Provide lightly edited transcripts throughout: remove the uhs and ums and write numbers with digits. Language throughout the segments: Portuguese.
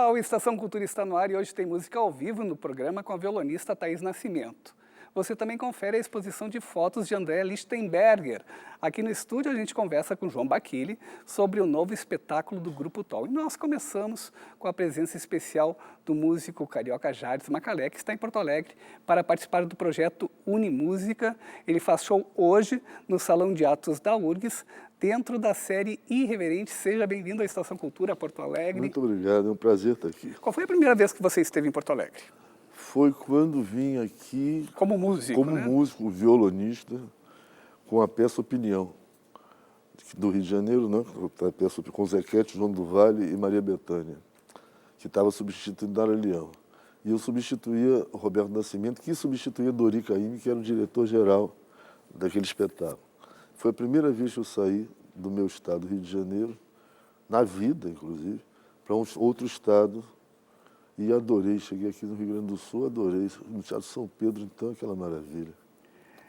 Olá, o Estação Cultura está no ar e hoje tem música ao vivo no programa com a violonista Thaís Nascimento. Você também confere a exposição de fotos de André Lichtenberger. Aqui no estúdio a gente conversa com João Bacchili sobre o novo espetáculo do Grupo Tol. E nós começamos com a presença especial do músico carioca Jardes Macalé, que está em Porto Alegre para participar do projeto Unimúsica. Ele faz show hoje no Salão de Atos da URGS, dentro da série Irreverente. Seja bem-vindo à Estação Cultura Porto Alegre. Muito obrigado, é um prazer estar aqui. Qual foi a primeira vez que você esteve em Porto Alegre? Foi quando vim aqui Como músico, como músico, violonista, com a peça Opinião, do Rio de Janeiro, né? A peça com Zequete, João do Vale e Maria Bethânia, que estava substituindo Dara Leão. E eu substituía o Roberto Nascimento, que substituía Dori Caymmi, que era o diretor-geral daquele espetáculo. Foi a primeira vez que eu saí do meu estado, Rio de Janeiro, na vida, inclusive, para um outro estado. E adorei, cheguei aqui no Rio Grande do Sul, adorei. No Teatro São Pedro, então, aquela maravilha.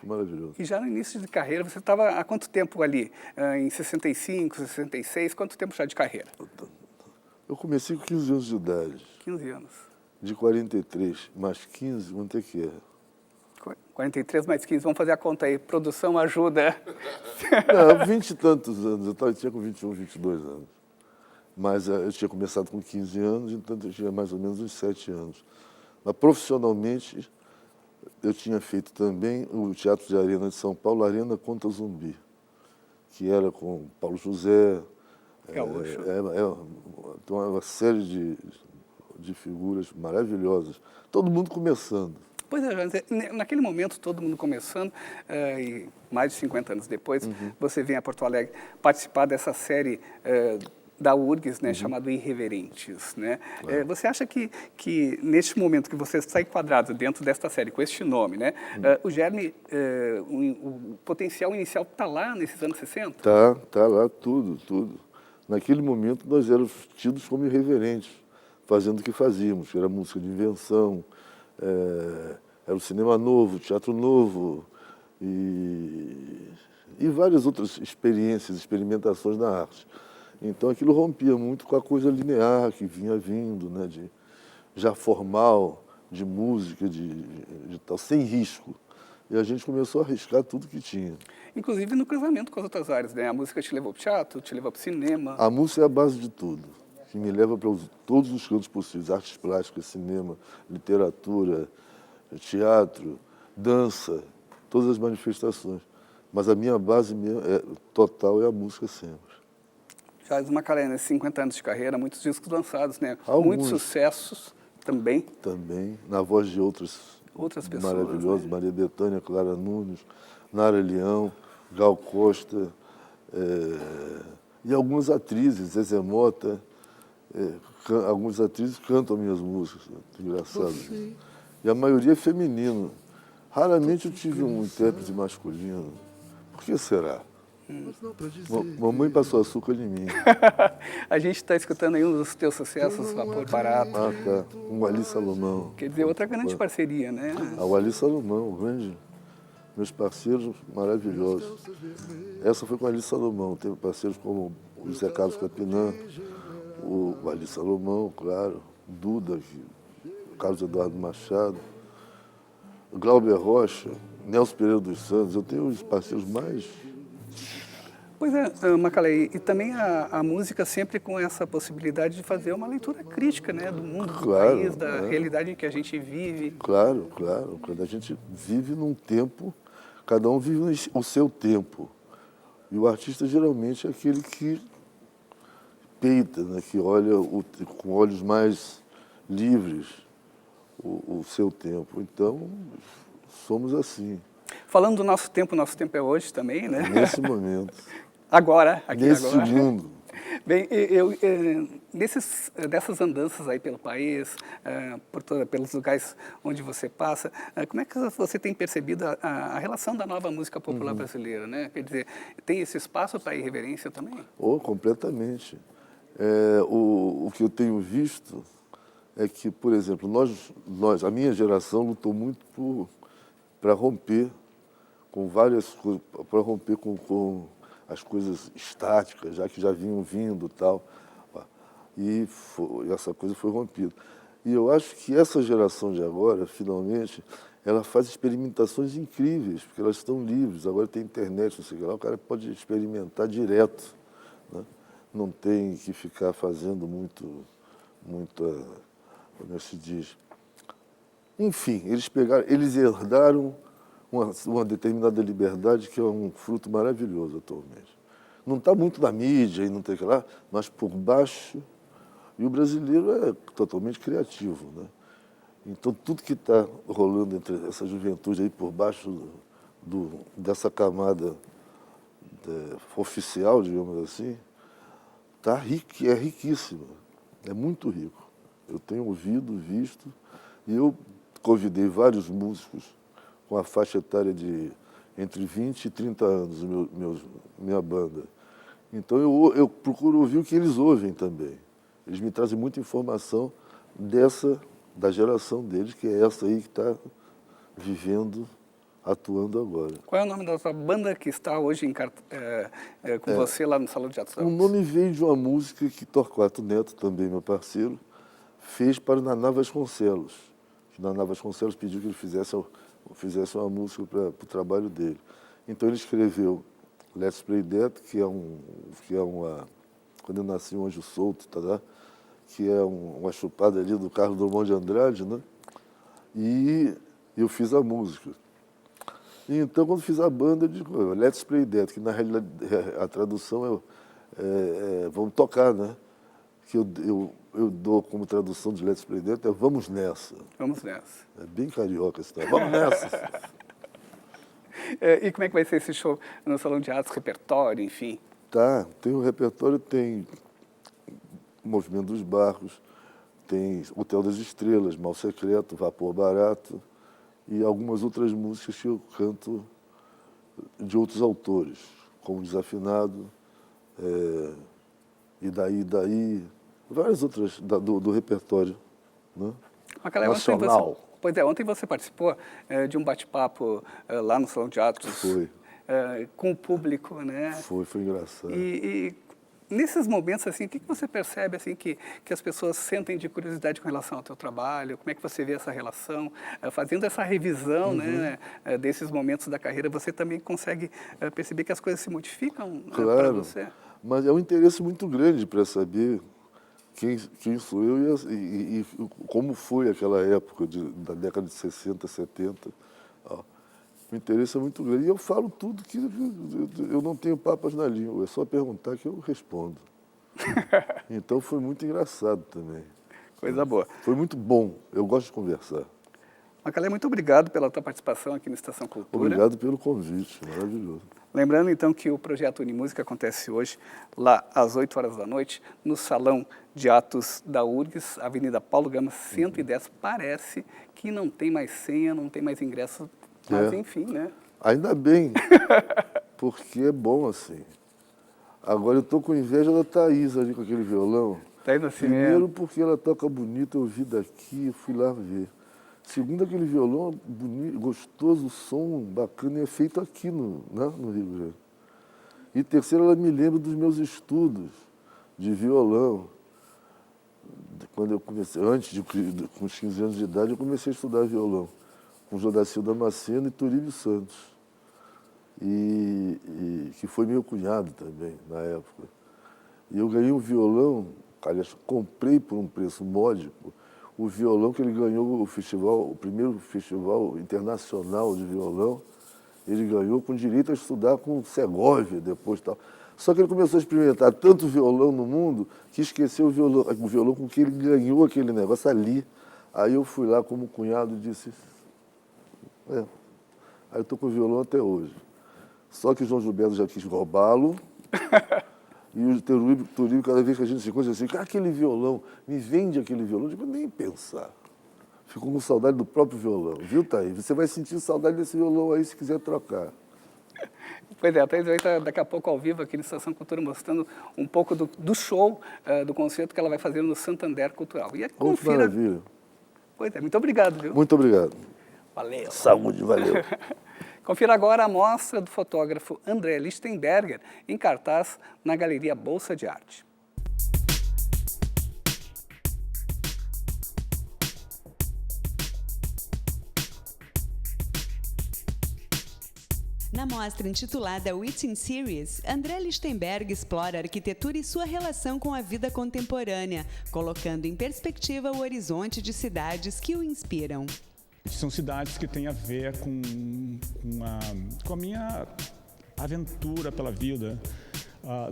Maravilhoso. E já no início de carreira, você estava há quanto tempo ali? Em 65, 66, quanto tempo já de carreira? Eu comecei com 15 anos de idade. 15 anos. De 43, mais 15, quanto é que é? 43 mais 15, vamos fazer a conta aí. Produção ajuda. Não, 20 e tantos anos, eu tinha com 21, 22 anos. Mas eu tinha começado com 15 anos, então eu tinha mais ou menos uns 7 anos. Mas profissionalmente, eu tinha feito também o Teatro de Arena de São Paulo, Arena Conta Zumbi, que era com Paulo José, uma série de figuras maravilhosas. Todo mundo começando. Pois é, naquele momento, todo mundo começando, e mais de 50 anos depois, você vem a Porto Alegre participar dessa série da URGS, né, chamado Irreverentes, né? Você acha que neste momento que você está enquadrado dentro desta série com este nome, né, o germe, o potencial inicial está lá nesses anos 60? Tá lá tudo. Naquele momento nós éramos tidos como irreverentes, fazendo o que fazíamos, que era música de invenção, era o cinema novo, o teatro novo e várias outras experiências, experimentações na arte. Então aquilo rompia muito com a coisa linear que vinha vindo, né, já formal, de música, de tal, sem risco. E a gente começou a arriscar tudo que tinha. Inclusive no cruzamento com as outras áreas, né? A música te levou para o teatro, te levou para o cinema. A música é a base de tudo, que me leva para todos os cantos possíveis, artes plásticas, cinema, literatura, teatro, dança, todas as manifestações. Mas a minha base total é a música sempre. Jardes Macalé, né? 50 anos de carreira, muitos discos lançados, né? Alguns. Muitos sucessos também. Também, na voz de outras pessoas maravilhosas, né? Maria Bethânia, Clara Nunes, Nara Leão, Gal Costa, e algumas atrizes, Zezé Mota, algumas atrizes cantam minhas músicas, engraçado. E a maioria é feminino. Raramente eu tive um intérprete masculino. Por que será? Mamãe passou açúcar em mim. A gente está escutando aí um dos teus sucessos, Vapor Barato. Ah, tá. Com o Ali Salomão. Quer dizer, outra grande parceria, né? O Ali Salomão, grande. Meus parceiros maravilhosos. Essa foi com o Ali Salomão. Teve parceiros como o José Carlos Capinã, o Ali Salomão, claro, Duda, o Carlos Eduardo Machado, o Glauber Rocha, Nelson Pereira dos Santos. Eu tenho os parceiros mais... Pois é, Macalé, e também a música sempre com essa possibilidade de fazer uma leitura crítica, né, do mundo, do país, da realidade em que a gente vive. Claro. Quando a gente vive num tempo, cada um vive o seu tempo. E o artista geralmente é aquele que peita, né, que olha com olhos mais livres o seu tempo. Então, somos assim. Falando do nosso tempo é hoje também, né? Nesse momento. Agora, aqui nesse agora. segundo. Bem, dessas andanças aí pelo país, pelos lugares onde você passa, como é que você tem percebido a relação da nova música popular brasileira, né? Quer dizer, tem esse espaço para a irreverência também? Completamente. O que eu tenho visto é que, por exemplo, a minha geração lutou muito para romper com várias coisas, para romper com as coisas estáticas, já que já vinham vindo e tal. e essa coisa foi rompida. E eu acho que essa geração de agora, finalmente, ela faz experimentações incríveis, porque elas estão livres. Agora tem internet, não sei o que lá, o cara pode experimentar direto, né? Não tem que ficar fazendo muita, como é que se diz? Enfim, eles herdaram uma determinada liberdade que é um fruto maravilhoso atualmente. Não está muito na mídia e não tem que lá, mas por baixo. E o brasileiro é totalmente criativo, né? Então, tudo que está rolando entre essa juventude aí por baixo dessa camada oficial, digamos assim, é riquíssimo, é muito rico. Eu tenho ouvido, visto, e eu convidei vários músicos com a faixa etária de entre 20 e 30 anos, minha banda. Então, eu procuro ouvir o que eles ouvem também. Eles me trazem muita informação da geração deles, que é essa aí que está vivendo, atuando agora. Qual é o nome da sua banda que está hoje com você lá no Salão de Teatro? O nome veio de uma música que Torquato Neto, também meu parceiro, fez para o Naná Vasconcelos. O Naná Vasconcelos pediu que ele fizesse uma música para o trabalho dele. Então ele escreveu Let's Play Dead, que é uma... Quando eu nasci, um anjo solto, tá? Que é uma chupada ali do Carlos Drummond de Andrade, né? E eu fiz a música. E então, quando fiz a banda, eu digo, Let's Play Dead, que na realidade a tradução vamos tocar, né? Que eu dou como tradução de Let's Play Dead, vamos nessa. Vamos nessa. É bem carioca esse tema. Vamos nessa. E como é que vai ser esse show no Salão de Teatro, repertório, enfim? Tá, tem o repertório, tem Movimento dos Barcos, tem Hotel das Estrelas, Mal Secreto, Vapor Barato e algumas outras músicas que eu canto de outros autores, como Desafinado, E Daí, várias outras do repertório, né? Nacional. Ontem você participou de um bate-papo lá no Salão de Teatro. Foi. Com o público, né? Foi engraçado. E nesses momentos, assim, o que você percebe, assim, que as pessoas sentem de curiosidade com relação ao teu trabalho? Como é que você vê essa relação? Fazendo essa revisão, né, desses momentos da carreira, você também consegue perceber que as coisas se modificam para você? Mas é um interesse muito grande para saber quem sou eu e como foi aquela época da década de 60, 70. Ó. O interesse é muito grande. E eu falo tudo que eu não tenho papas na língua. É só perguntar que eu respondo. Então foi muito engraçado também. Coisa boa. Foi muito bom. Eu gosto de conversar. Macalé, muito obrigado pela tua participação aqui no Estação Cultura. Obrigado pelo convite. Maravilhoso. Lembrando, então, que o Projeto Unimúsica acontece hoje, lá às 8 horas da noite, no Salão de Atos da URGS, Avenida Paulo Gama, 110. Parece que não tem mais senha, não tem mais ingresso. Mas, enfim, né? Ainda bem, porque é bom assim. Agora eu estou com inveja da Thaís ali com aquele violão. Thaís Nascimento. Primeiro porque ela toca bonito, eu ouvi daqui, eu fui lá ver. Segundo, aquele violão bonito, gostoso, som bacana, é feito aqui no Rio de Janeiro. E terceiro, ela me lembra dos meus estudos de violão. Quando eu comecei, com uns 15 anos de idade, eu comecei a estudar violão com Jodacil Damasceno e Turíbio Santos, que foi meu cunhado também, na época. E eu ganhei um violão, aliás, comprei por um preço módico, o violão que ele ganhou o primeiro festival internacional de violão, ele ganhou com direito a estudar com Segovia depois tal. Só que ele começou a experimentar tanto violão no mundo que esqueceu o violão com que ele ganhou aquele negócio ali. Aí eu fui lá como cunhado e disse... Aí eu estou com o violão até hoje. Só que o João Gilberto já quis roubá-lo. E o Turíbio, cada vez que a gente se encontra, assim, aquele violão, me vende aquele violão. Eu digo, nem pensar. Fico com saudade do próprio violão. Viu, Thaís? Você vai sentir saudade desse violão aí se quiser trocar. Pois é, a Thaís vai estar daqui a pouco ao vivo aqui no Estação Cultura, mostrando um pouco do show, do concerto que ela vai fazer no Santander Cultural. E confira... Maravilha. Pois é, muito obrigado, viu? Muito obrigado. Valeu. Saúde, valeu. Confira agora a mostra do fotógrafo André Lichtenberger, em cartaz na Galeria Bolsa de Arte. Na mostra intitulada Within Series, André Lichtenberg explora a arquitetura e sua relação com a vida contemporânea, colocando em perspectiva o horizonte de cidades que o inspiram. São cidades que têm a ver com a minha aventura pela vida.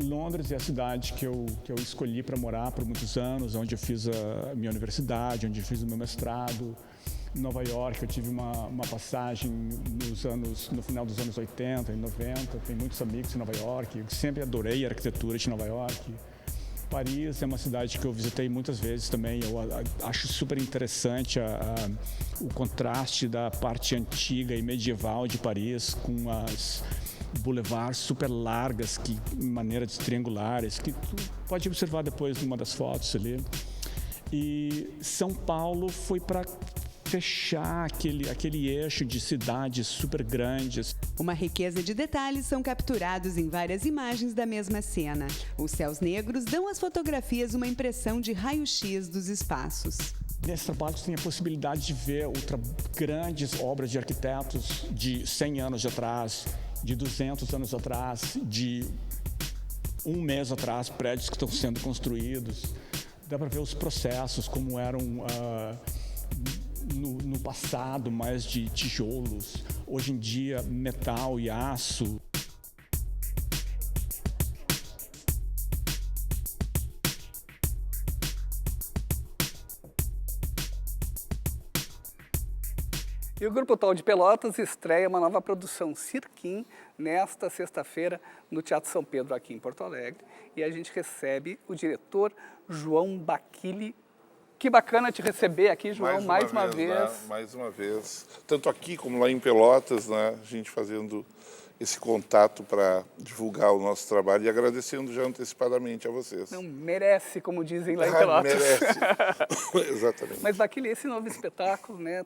Londres é a cidade que eu escolhi para morar por muitos anos, onde eu fiz a minha universidade, onde eu fiz o meu mestrado. Nova York, eu tive uma passagem no final dos anos 80 e 90, tenho muitos amigos em Nova York, eu sempre adorei a arquitetura de Nova York. Paris é uma cidade que eu visitei muitas vezes também, eu acho super interessante o contraste da parte antiga e medieval de Paris com as boulevards super largas, em maneira de triangulares, que tu pode observar depois numa das fotos ali. E São Paulo foi para fechar aquele eixo de cidades super grandes. Uma riqueza de detalhes são capturados em várias imagens da mesma cena. Os céus negros dão às fotografias uma impressão de raio-x dos espaços. Nesse trabalho você tem a possibilidade de ver grandes obras de arquitetos de 100 anos atrás, de 200 anos atrás, de um mês atrás, prédios que estão sendo construídos. Dá para ver os processos, como eram no passado, mais de tijolos, hoje em dia metal e aço. E o Grupo Tal de Pelotas estreia uma nova produção, Cirquim, nesta sexta-feira no Teatro São Pedro, aqui em Porto Alegre. E a gente recebe o diretor João Bacchili. Que bacana te receber aqui, João, mais uma vez. Né? Mais uma vez. Tanto aqui como lá em Pelotas, né? A gente fazendo esse contato para divulgar o nosso trabalho e agradecendo já antecipadamente a vocês. Não, merece, como dizem lá em Pelotas. Merece, exatamente. Mas, Bacchili, esse novo espetáculo, né,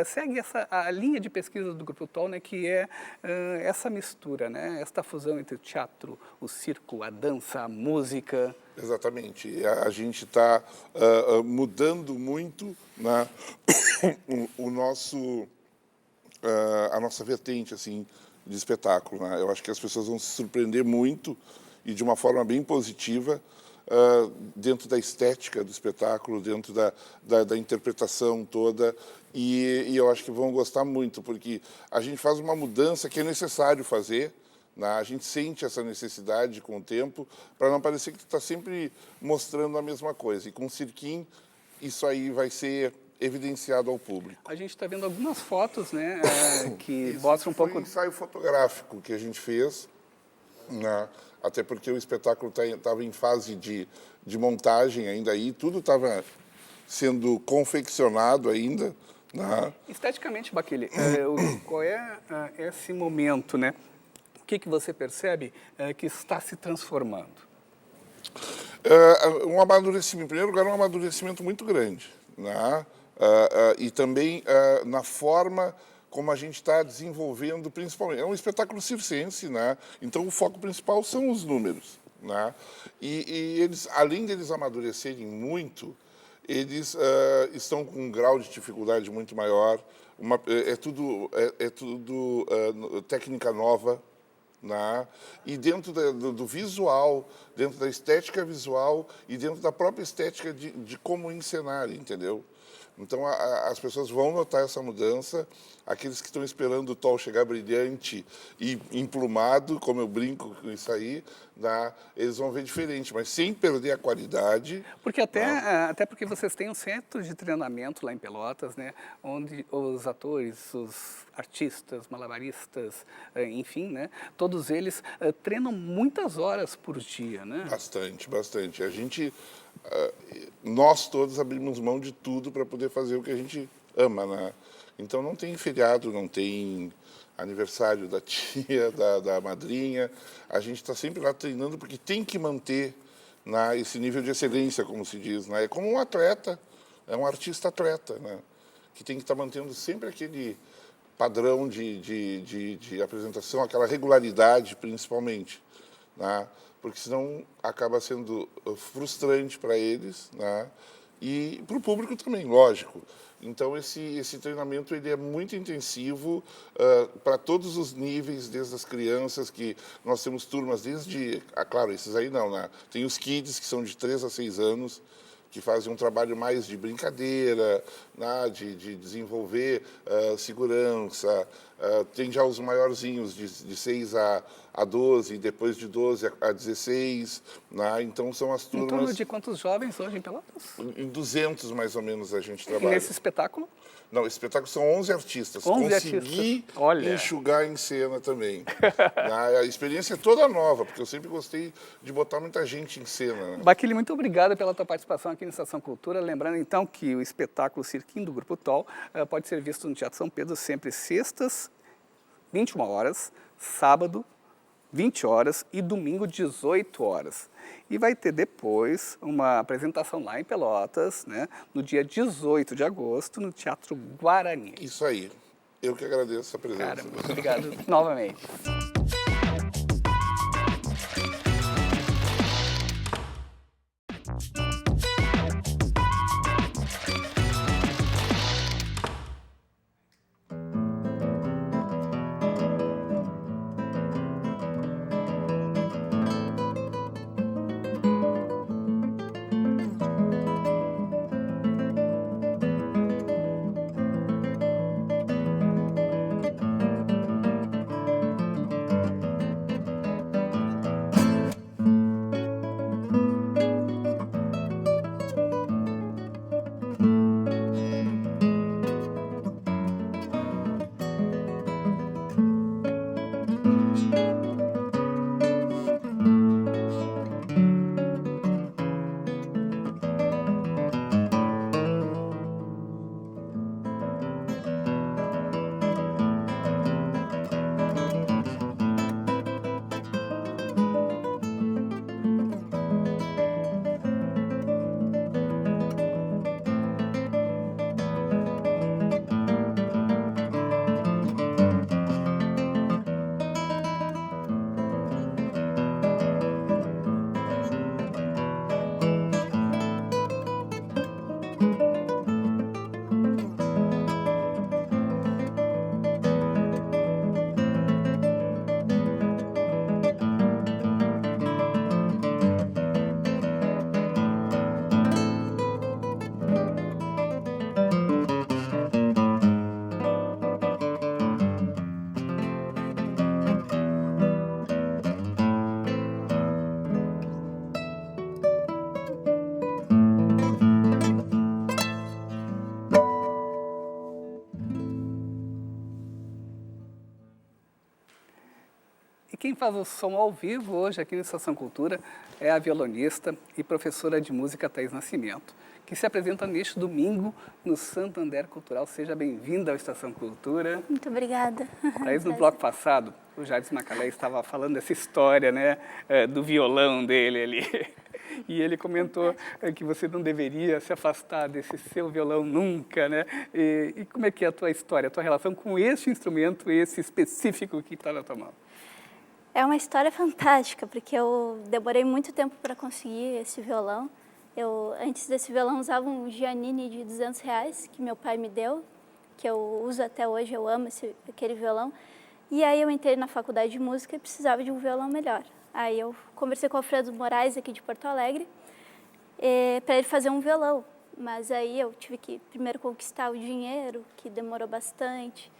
segue a linha de pesquisa do Grupo Tal, né, que é essa mistura, né, esta fusão entre o teatro, o circo, a dança, a música. Exatamente. A gente está mudando muito, né, a nossa vertente, assim, de espetáculo, né? Eu acho que as pessoas vão se surpreender muito e de uma forma bem positiva dentro da estética do espetáculo, dentro da interpretação toda, e eu acho que vão gostar muito, porque a gente faz uma mudança que é necessário fazer, né? A gente sente essa necessidade com o tempo, para não parecer que tu está sempre mostrando a mesma coisa. E com o Cirquim, isso aí vai ser evidenciado ao público. A gente está vendo algumas fotos, né, que mostram um pouco... Foi um ensaio fotográfico que a gente fez, né, até porque o espetáculo estava em fase de montagem ainda aí, tudo estava sendo confeccionado ainda. Né. Esteticamente, Bacchili, qual é esse momento, né? O que você percebe que está se transformando? Um amadurecimento, em primeiro lugar, um amadurecimento muito grande, né? E também na forma como a gente está desenvolvendo, principalmente. É um espetáculo circense, né? Então o foco principal são os números, né? E eles, além deles amadurecerem muito, eles estão com um grau de dificuldade muito maior. É tudo técnica nova, né? E dentro do visual, dentro da estética visual e dentro da própria estética de como encenar, entendeu? Então, as pessoas vão notar essa mudança. Aqueles que estão esperando o Tol chegar brilhante e emplumado, como eu brinco com isso aí, né, eles vão ver diferente, mas sem perder a qualidade. Porque até porque vocês têm um centro de treinamento lá em Pelotas, né, onde os atores, os artistas, malabaristas, enfim, né, todos eles treinam muitas horas por dia, né? Bastante, bastante. Nós todos abrimos mão de tudo para poder fazer o que a gente ama, né? Então não tem feriado, não tem aniversário da tia, da madrinha. A gente está sempre lá treinando porque tem que manter, né, esse nível de excelência, como se diz, né? É como um atleta, é um artista-atleta, né? Que tem que estar mantendo sempre aquele padrão de apresentação, aquela regularidade, principalmente, né? Porque senão acaba sendo frustrante para eles, né? e para o público também, lógico. Então, esse treinamento ele é muito intensivo para todos os níveis, desde as crianças, que nós temos turmas desde... claro, esses aí não, né? Tem os kids, que são de 3 a 6 anos, que fazem um trabalho mais de brincadeira, né? de desenvolver segurança. Tem já os maiorzinhos, de 6 a 12, depois de 12 a 16. Né? Então, são as turmas... Em torno de quantos jovens hoje em Pelotas? Em 200, mais ou menos, a gente E trabalha. nesse espetáculo? Não, esse espetáculo são 11 artistas. 11 Consegui artistas. Olha. enxugar em cena também. A experiência é toda nova, porque eu sempre gostei de botar muita gente em cena. Né? Baquili, muito obrigado pela tua participação aqui no Estação Cultura. Lembrando, então, que o espetáculo Cirquinho do Grupo TOL pode ser visto no Teatro São Pedro sempre sextas, 21 horas, sábado, 20 horas e domingo, 18 horas. E vai ter depois uma apresentação lá em Pelotas, né, no dia 18 de agosto, no Teatro Guarani. Isso aí. Eu que agradeço a presença. Cara, muito obrigado novamente. E quem faz o som ao vivo hoje aqui na Estação Cultura é a violonista e professora de música Thaís Nascimento, que se apresenta neste domingo no Santander Cultural. Seja bem-vinda ao Estação Cultura. Muito obrigada. Thaís, no bloco passado, o Jardim Macalé estava falando dessa história, né, do violão dele ali. E ele comentou que você não deveria se afastar desse seu violão nunca, né? E como é que é a tua história, a tua relação com esse instrumento, esse específico que está na tua mão? É uma história fantástica, porque eu demorei muito tempo para conseguir esse violão. Eu, antes desse violão, usava um Giannini de R$200, que meu pai me deu, que eu uso até hoje, eu amo aquele violão. E aí eu entrei na faculdade de música e precisava de um violão melhor. Aí eu conversei com o Alfredo Moraes, aqui de Porto Alegre, para ele fazer um violão. Mas aí eu tive que primeiro conquistar o dinheiro, que demorou bastante.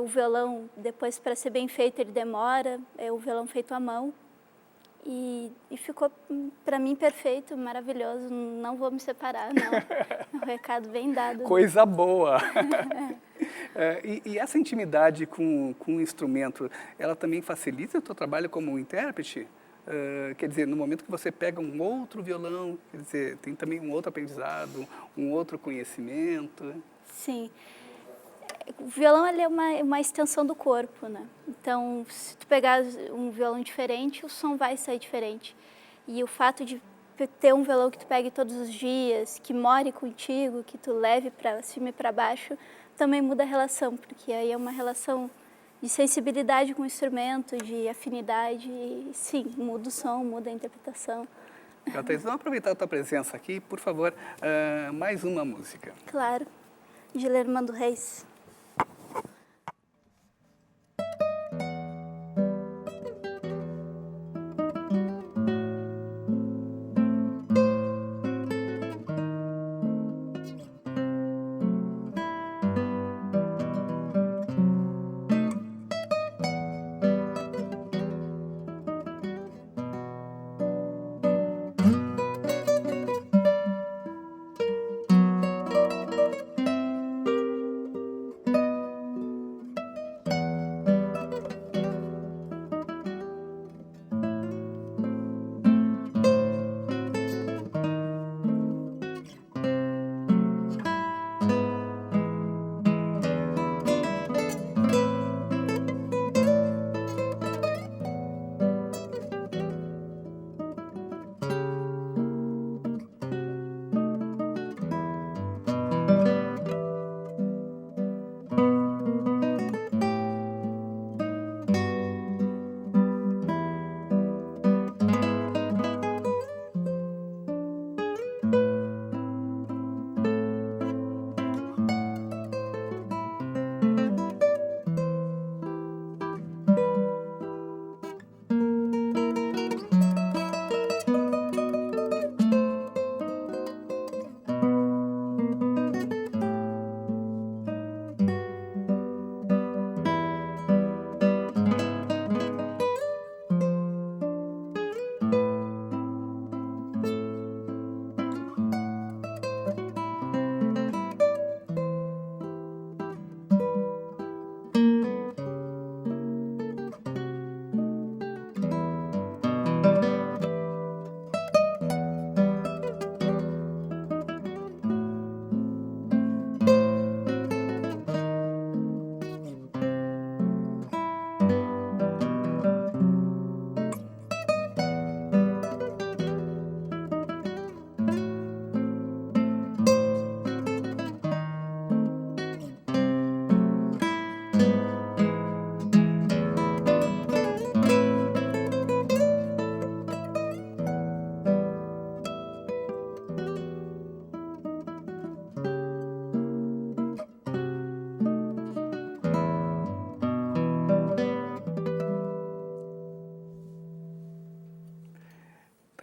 O violão, depois, para ser bem feito, ele demora. É o violão feito à mão. E ficou, para mim, perfeito, maravilhoso. Não vou me separar, não. É um recado bem dado. Coisa boa! E essa intimidade com o instrumento, ela também facilita o teu trabalho como intérprete? Quer dizer, no momento que você pega um outro violão, quer dizer, tem também um outro aprendizado, um outro conhecimento? Sim. O violão ele é uma extensão do corpo, né? Então, se tu pegar um violão diferente, o som vai sair diferente. E o fato de ter um violão que tu pegue todos os dias, que more contigo, que tu leve para cima e para baixo, também muda a relação, porque aí é uma relação de sensibilidade com o instrumento, de afinidade, e sim, muda o som, muda a interpretação. Thaís, vamos aproveitar a tua presença aqui, por favor, mais uma música. Claro, de Lermando Reis.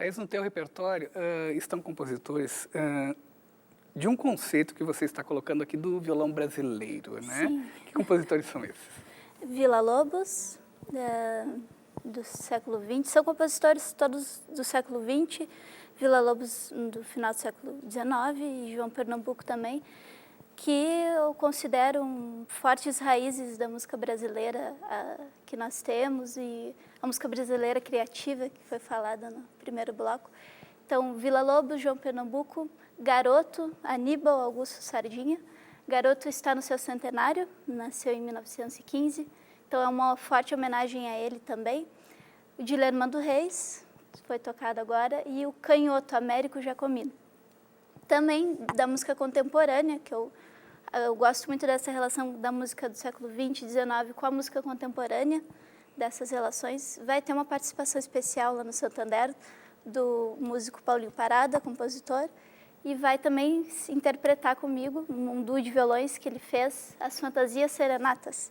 Thaís, no teu repertório estão compositores de um conceito que você está colocando aqui do violão brasileiro, né? Sim. Que compositores são esses? Villa-Lobos, do século XX, são compositores todos do século XX, Villa-Lobos do final do século XIX e João Pernambuco também, que eu considero fortes raízes da música brasileira que nós temos e a música brasileira criativa, que foi falada no primeiro bloco. Então, Villa-Lobos, João Pernambuco, Garoto, Aníbal Augusto Sardinha. Garoto está no seu centenário, nasceu em 1915, então é uma forte homenagem a ele também. O de Lermando Reis, foi tocado agora, e o Canhoto, Américo Jacomino. Também da música contemporânea, que eu gosto muito dessa relação da música do século XX e XIX com a música contemporânea, dessas relações. Vai ter uma participação especial lá no Santander, do músico Paulinho Parada, compositor, e vai também interpretar comigo um duo de violões que ele fez, as Fantasias Serenatas,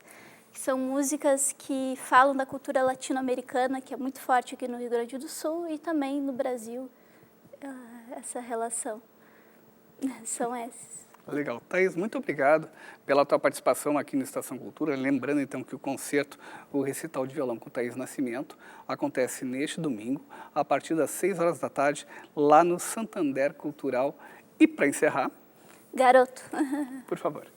que são músicas que falam da cultura latino-americana, que é muito forte aqui no Rio Grande do Sul e também no Brasil, essa relação. São esses. Legal. Thaís, muito obrigado pela tua participação aqui no Estação Cultura. Lembrando, então, que o concerto, o recital de violão com Thaís Nascimento, acontece neste domingo, a partir das 6 horas da tarde, lá no Santander Cultural. E, para encerrar... Garoto. Por favor.